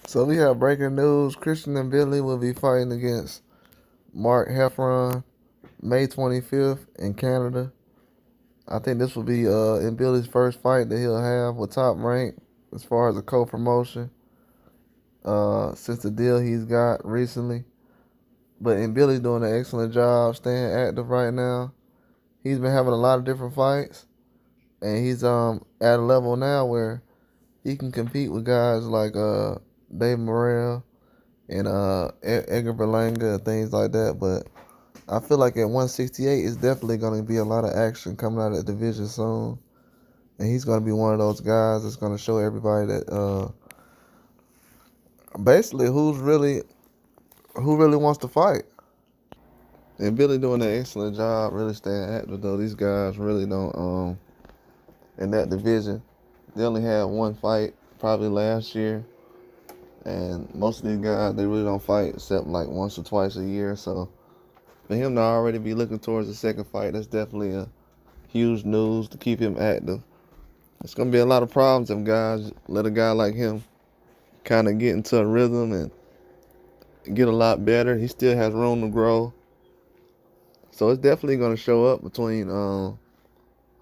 So we have breaking news. Christian and Billy will be fighting against Mark Heffron May 25th in Canada. I think this will be in Billy's first fight that he'll have with Top Rank as far as a co-promotion since the deal he's got recently. But in Billy's doing an excellent job staying active right now. He's been having a lot of different fights, and he's at a level now where he can compete with guys like Dave Morrell and Edgar Berlanga and things like that. But I feel like at 168, it's definitely going to be a lot of action coming out of the division soon. And he's going to be one of those guys that's going to show everybody that basically who really wants to fight. And Billy doing an excellent job, really staying active though. These guys really don't in that division. They only had one fight probably last year. And most of these guys, they really don't fight except like once or twice a year. So for him to already be looking towards the second fight, that's definitely a huge news to keep him active. It's going to be a lot of problems if guys let a guy like him kind of get into a rhythm and get a lot better. He still has room to grow. So it's definitely going to show up between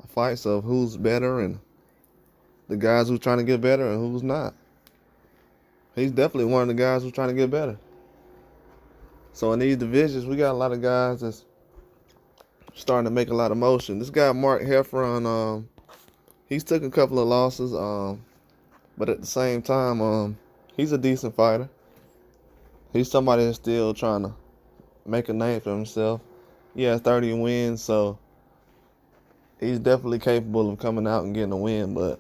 fights of who's better and the guys who's trying to get better and who's not. He's definitely one of the guys who's trying to get better. So in these divisions, we got a lot of guys that's starting to make a lot of motion. This guy, Mark Heffron, he's took a couple of losses, but at the same time, he's a decent fighter. He's somebody that's still trying to make a name for himself. He has 30 wins, so he's definitely capable of coming out and getting a win. But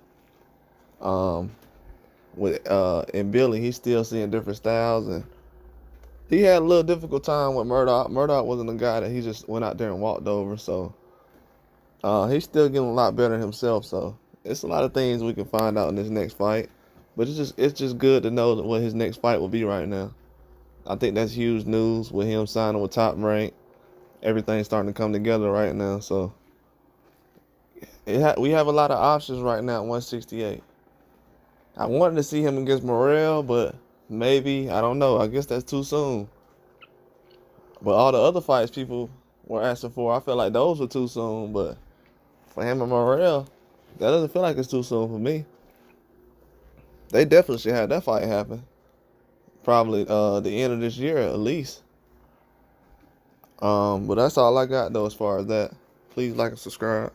in Billy, he's still seeing different styles, and he had a little difficult time with Murdoch. Murdoch wasn't a guy that he just went out there and walked over, so he's still getting a lot better himself. So it's a lot of things we can find out in this next fight, but it's just good to know what his next fight will be right now. I think that's huge news with him signing with Top Rank. Everything's starting to come together right now, so we have a lot of options right now at 168. I wanted to see him against Morrell, but maybe, I don't know. I guess that's too soon. But all the other fights people were asking for, I feel like those were too soon. But for him and Morrell, that doesn't feel like it's too soon for me. They definitely should have that fight happen. Probably the end of this year at least. But that's all I got though as far as that. Please like and subscribe.